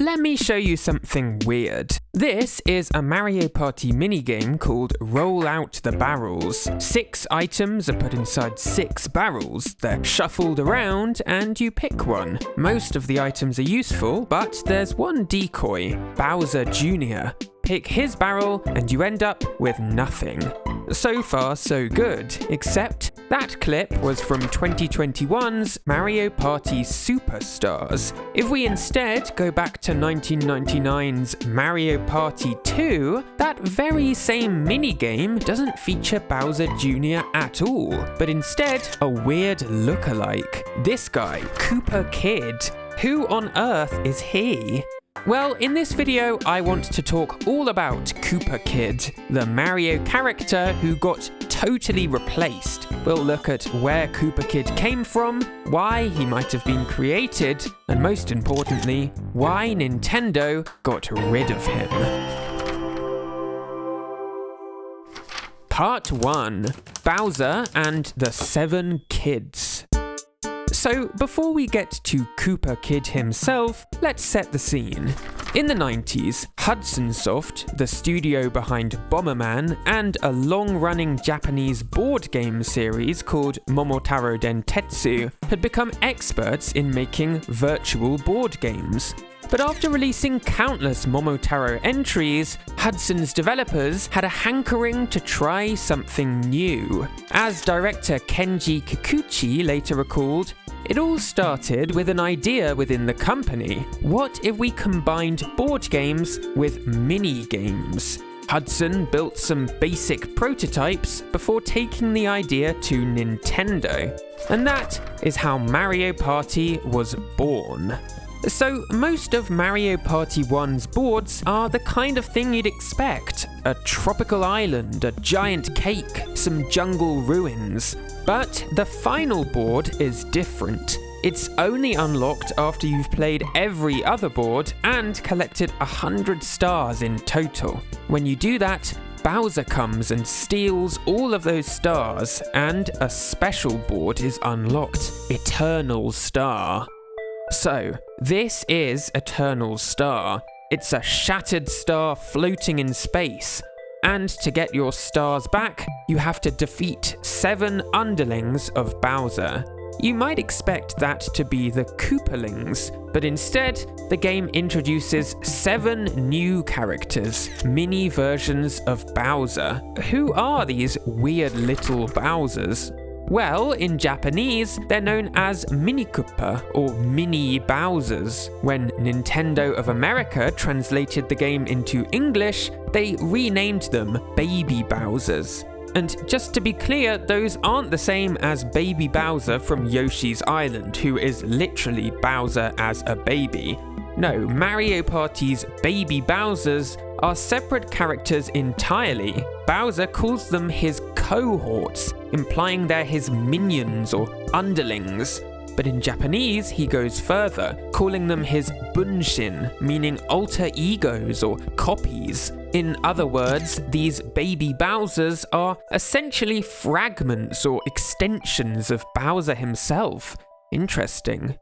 let me show you something weird. This is a Mario Party minigame called Roll Out the Barrels. 6 items are put inside 6 barrels. They're shuffled around and you pick one. Most of the items are useful, but there's one decoy, Bowser Jr. Pick his barrel and you end up with nothing. So far, so good, except that clip was from 2021's Mario Party Superstars. If we instead go back to 1999's Mario Party 2, that very same minigame doesn't feature Bowser Jr. at all, but instead a weird lookalike. This guy, Koopa Kid. Who on earth is he? Well, in this video, I want to talk all about Koopa Kid, the Mario character who got totally replaced. We'll look at where Koopa Kid came from, why he might have been created, and most importantly, why Nintendo got rid of him. Part 1. Bowser and the 7 Kids. So, before we get to Koopa Kid himself, let's set the scene. In the 90s, Hudson Soft, the studio behind Bomberman, and a long-running Japanese board game series called Momotaro Dentetsu, had become experts in making virtual board games. But after releasing countless Momotaro entries, Hudson's developers had a hankering to try something new. As director Kenji Kikuchi later recalled, it all started with an idea within the company. What if we combined board games with mini-games? Hudson built some basic prototypes before taking the idea to Nintendo. And that is how Mario Party was born. So, most of Mario Party 1's boards are the kind of thing you'd expect. A tropical island, a giant cake, some jungle ruins. But the final board is different. It's only unlocked after you've played every other board and collected 100 stars in total. When you do that, Bowser comes and steals all of those stars, and a special board is unlocked, Eternal Star. So, this is Eternal Star. It's a shattered star floating in space. And to get your stars back, you have to defeat 7 underlings of Bowser. You might expect that to be the Koopalings, but instead, the game introduces 7 new characters, mini versions of Bowser. Who are these weird little Bowsers? Well, in Japanese, they're known as Mini Koopa or Mini Bowsers. When Nintendo of America translated the game into English, they renamed them Baby Bowsers. And just to be clear, those aren't the same as Baby Bowser from Yoshi's Island, who is literally Bowser as a baby. No, Mario Party's Baby Bowsers are separate characters entirely. Bowser calls them his cohorts, implying they're his minions or underlings. But in Japanese, he goes further, calling them his bunshin, meaning alter egos or copies. In other words, these baby Bowsers are essentially fragments or extensions of Bowser himself. Interesting.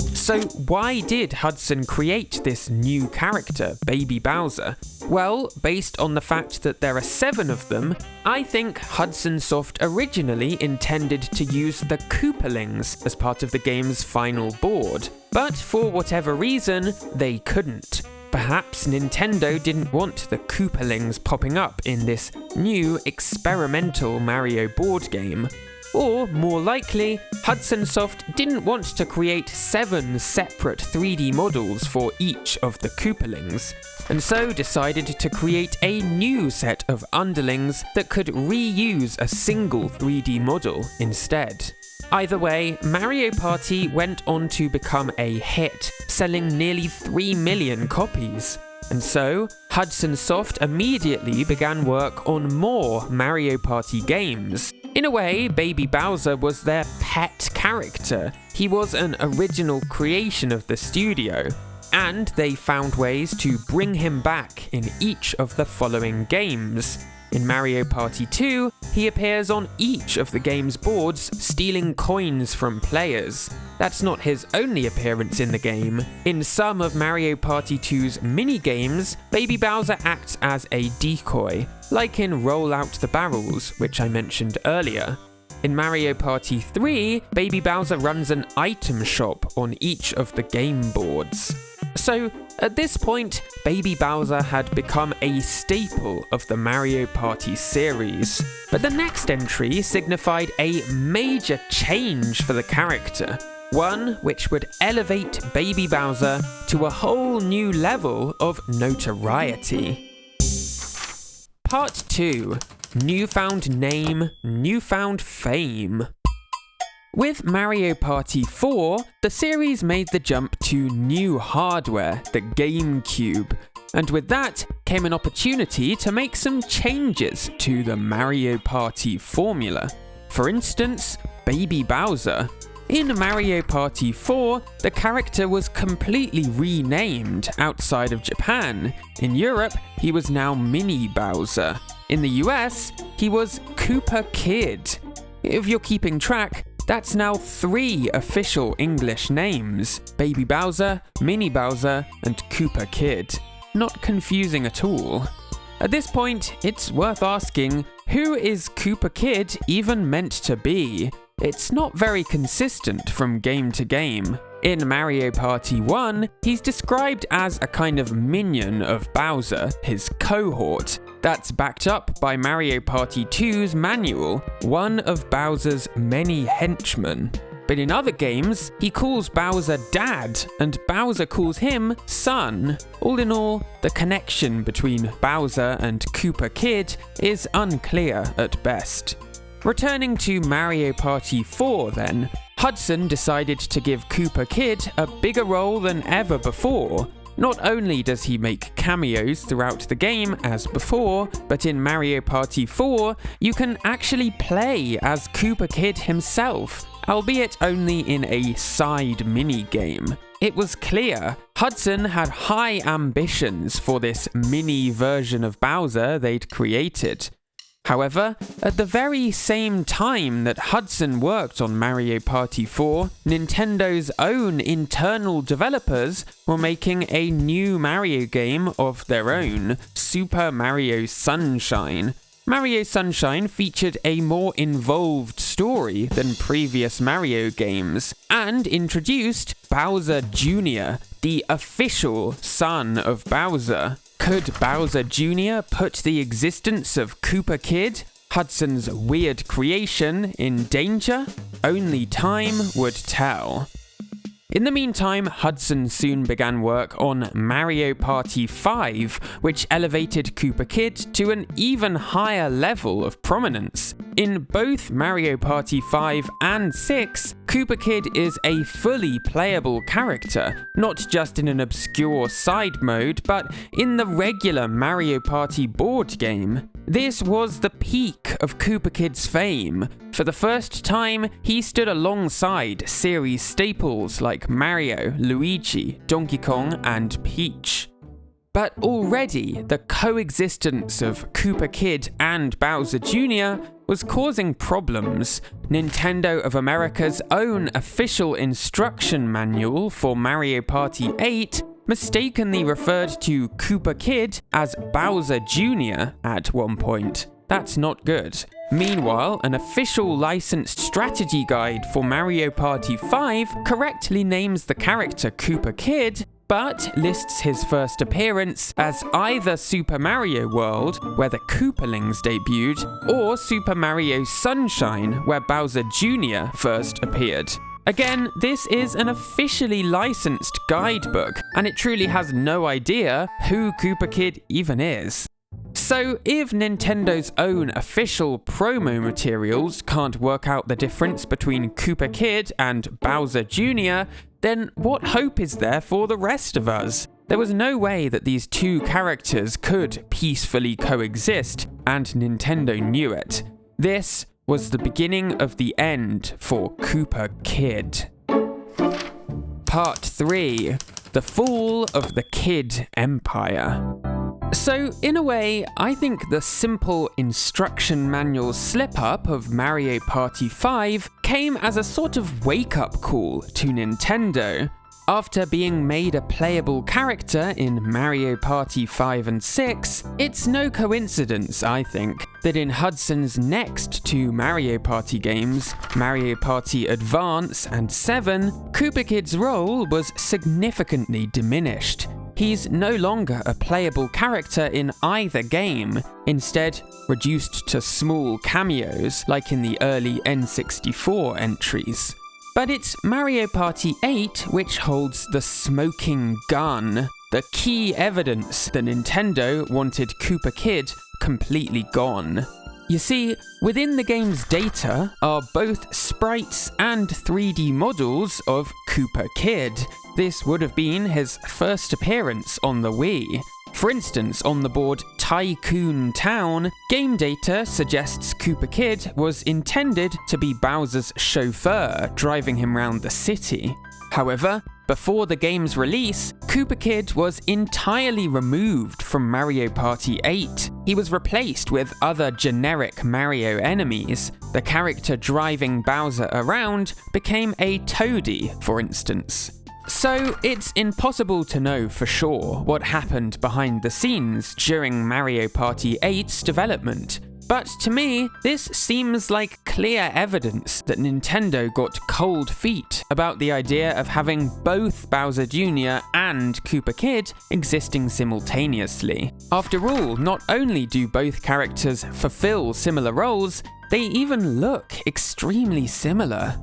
So why did Hudson create this new character, Baby Bowser? Well, based on the fact that there are 7 of them, I think Hudson Soft originally intended to use the Koopalings as part of the game's final board. But for whatever reason, they couldn't. Perhaps Nintendo didn't want the Koopalings popping up in this new experimental Mario board game. Or, more likely, Hudson Soft didn't want to create 7 separate 3D models for each of the Koopalings, and so decided to create a new set of underlings that could reuse a single 3D model instead. Either way, Mario Party went on to become a hit, selling nearly 3 million copies. And so, Hudson Soft immediately began work on more Mario Party games. In a way, Baby Bowser was their pet character. He was an original creation of the studio, and they found ways to bring him back in each of the following games. In Mario Party 2, he appears on each of the game's boards, stealing coins from players. That's not his only appearance in the game. In some of Mario Party 2's mini-games, Baby Bowser acts as a decoy, like in Roll Out the Barrels, which I mentioned earlier. In Mario Party 3, Baby Bowser runs an item shop on each of the game boards. So, at this point, Baby Bowser had become a staple of the Mario Party series. But the next entry signified a major change for the character, one which would elevate Baby Bowser to a whole new level of notoriety. Part 2. Newfound Name, Newfound Fame. With Mario Party 4, the series made the jump to new hardware, the GameCube, and with that came an opportunity to make some changes to the Mario Party formula. For instance, Baby Bowser. In Mario Party 4, the character was completely renamed outside of Japan. In Europe, he was now Mini Bowser. In the US, he was Koopa Kid. If you're keeping track, that's now 3 official English names: Baby Bowser, Mini Bowser, and Koopa Kid. Not confusing at all. At this point, it's worth asking, who is Koopa Kid even meant to be? It's not very consistent from game to game. In Mario Party 1, he's described as a kind of minion of Bowser, his cohort. That's backed up by Mario Party 2's manual, one of Bowser's many henchmen. But in other games, he calls Bowser Dad, and Bowser calls him Son. All in all, the connection between Bowser and Koopa Kid is unclear at best. Returning to Mario Party 4 then, Hudson decided to give Koopa Kid a bigger role than ever before. Not only does he make cameos throughout the game as before, but in Mario Party 4, you can actually play as Koopa Kid himself, albeit only in a side mini-game. It was clear Hudson had high ambitions for this mini version of Bowser they'd created. However, at the very same time that Hudson worked on Mario Party 4, Nintendo's own internal developers were making a new Mario game of their own, Super Mario Sunshine. Mario Sunshine featured a more involved story than previous Mario games, and introduced Bowser Jr., the official son of Bowser. Could Bowser Jr. put the existence of Koopa Kid, Hudson's weird creation, in danger? Only time would tell. In the meantime, Hudson soon began work on Mario Party 5, which elevated Koopa Kid to an even higher level of prominence. In both Mario Party 5 and 6, Koopa Kid is a fully playable character, not just in an obscure side mode, but in the regular Mario Party board game. This was the peak of Koopa Kid's fame. For the first time, he stood alongside series staples like Mario, Luigi, Donkey Kong, and Peach. But already, the coexistence of Koopa Kid and Bowser Jr. was causing problems. Nintendo of America's own official instruction manual for Mario Party 8 mistakenly referred to Koopa Kid as Bowser Jr. at one point. That's not good. Meanwhile, an official licensed strategy guide for Mario Party 5 correctly names the character Koopa Kid, but lists his first appearance as either Super Mario World, where the Koopalings debuted, or Super Mario Sunshine, where Bowser Jr. first appeared. Again, this is an officially licensed guidebook, and it truly has no idea who Koopa Kid even is. So, if Nintendo's own official promo materials can't work out the difference between Koopa Kid and Bowser Jr., then what hope is there for the rest of us? There was no way that these two characters could peacefully coexist, and Nintendo knew it. This was the beginning of the end for Koopa Kid. Part 3. The Fall of the Kid Empire. So, in a way, I think the simple instruction manual slip-up of Mario Party 5 came as a sort of wake-up call to Nintendo. After being made a playable character in Mario Party 5 and 6, it's no coincidence, I think, that in Hudson's next two Mario Party games, Mario Party Advance and 7, Koopa Kid's role was significantly diminished. He's no longer a playable character in either game, instead reduced to small cameos like in the early N64 entries. But it's Mario Party 8 which holds the smoking gun, the key evidence that Nintendo wanted Koopa Kid completely gone. You see, within the game's data are both sprites and 3D models of Koopa Kid. This would have been his first appearance on the Wii. For instance, on the board Tycoon Town, game data suggests Koopa Kid was intended to be Bowser's chauffeur, driving him around the city. However, before the game's release, Koopa Kid was entirely removed from Mario Party 8. He was replaced with other generic Mario enemies. The character driving Bowser around became a toadie, for instance. So, it's impossible to know for sure what happened behind the scenes during Mario Party 8's development. But to me, this seems like clear evidence that Nintendo got cold feet about the idea of having both Bowser Jr. and Koopa Kid existing simultaneously. After all, not only do both characters fulfill similar roles, they even look extremely similar.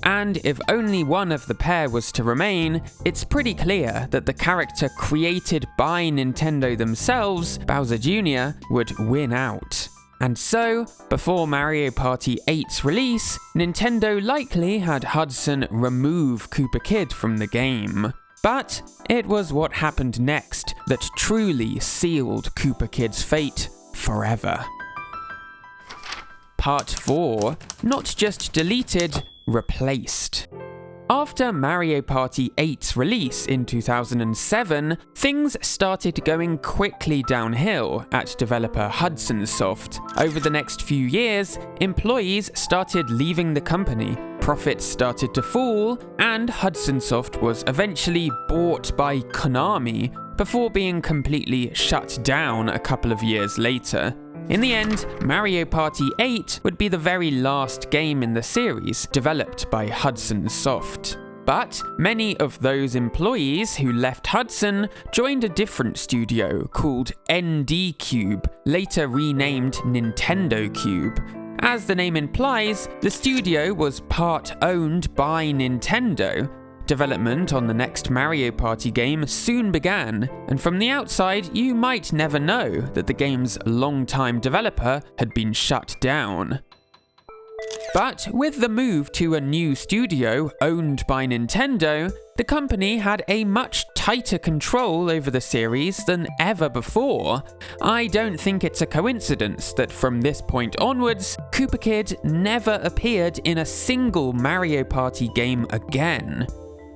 And if only one of the pair was to remain, it's pretty clear that the character created by Nintendo themselves, Bowser Jr., would win out. And so, before Mario Party 8's release, Nintendo likely had Hudson remove Koopa Kid from the game. But it was what happened next that truly sealed Koopa Kid's fate forever. Part 4, not just deleted, replaced. After Mario Party 8's release in 2007, things started going quickly downhill at developer Hudson Soft. Over the next few years, employees started leaving the company, profits started to fall, and Hudson Soft was eventually bought by Konami before being completely shut down a couple of years later. In the end, Mario Party 8 would be the very last game in the series developed by Hudson Soft. But many of those employees who left Hudson joined a different studio called ND Cube, later renamed Nintendo Cube. As the name implies, the studio was part owned by Nintendo. Development on the next Mario Party game soon began, and from the outside you might never know that the game's longtime developer had been shut down. But with the move to a new studio owned by Nintendo, the company had a much tighter control over the series than ever before. I don't think it's a coincidence that from this point onwards, Koopa Kid never appeared in a single Mario Party game again.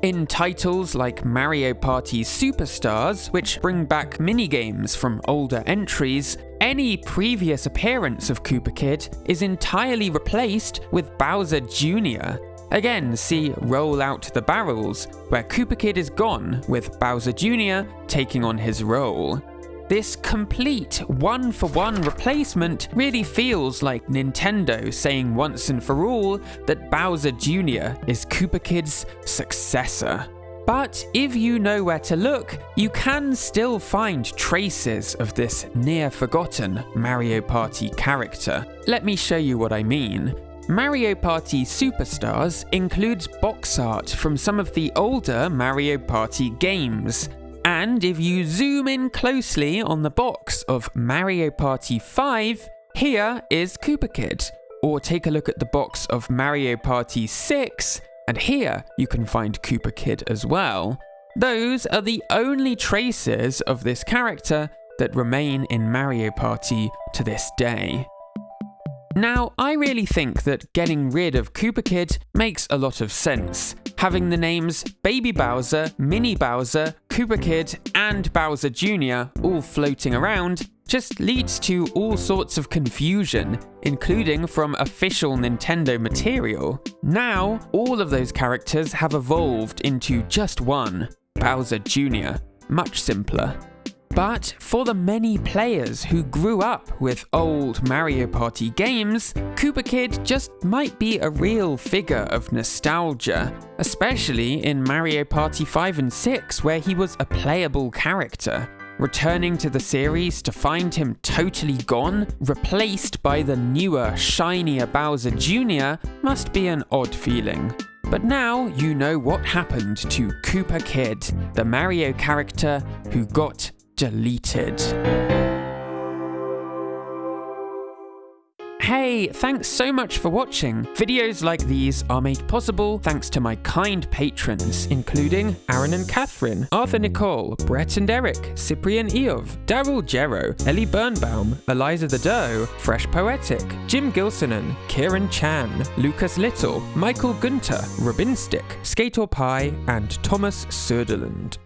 In titles like Mario Party Superstars, which bring back minigames from older entries, any previous appearance of Koopa Kid is entirely replaced with Bowser Jr. Again, see Roll Out the Barrels, where Koopa Kid is gone with Bowser Jr. taking on his role. This complete one-for-one replacement really feels like Nintendo saying once and for all that Bowser Jr. is Koopa Kid's successor. But if you know where to look, you can still find traces of this near-forgotten Mario Party character. Let me show you what I mean. Mario Party Superstars includes box art from some of the older Mario Party games. And if you zoom in closely on the box of Mario Party 5, here is Koopa Kid. Or take a look at the box of Mario Party 6, and here you can find Koopa Kid as well. Those are the only traces of this character that remain in Mario Party to this day. Now, I really think that getting rid of Koopa Kid makes a lot of sense. Having the names Baby Bowser, Mini Bowser, Koopa Kid, and Bowser Jr. all floating around just leads to all sorts of confusion, including from official Nintendo material. Now, all of those characters have evolved into just one, Bowser Jr. Much simpler. But for the many players who grew up with old Mario Party games, Koopa Kid just might be a real figure of nostalgia, especially in Mario Party 5 and 6, where he was a playable character. Returning to the series to find him totally gone, replaced by the newer, shinier Bowser Jr. must be an odd feeling. But now you know what happened to Koopa Kid, the Mario character who got deleted. Hey, thanks so much for watching. Videos like these are made possible thanks to my kind patrons, including Aaron and Catherine, Arthur Nicole, Brett and Eric, Cyprian Eov, Daryl Gero, Ellie Birnbaum, Eliza the Doe, Fresh Poetic, Jim Gilsonan, Kieran Chan, Lucas Little, Michael Gunter, Robin Stick, Skator Pie, and Thomas Söderlund.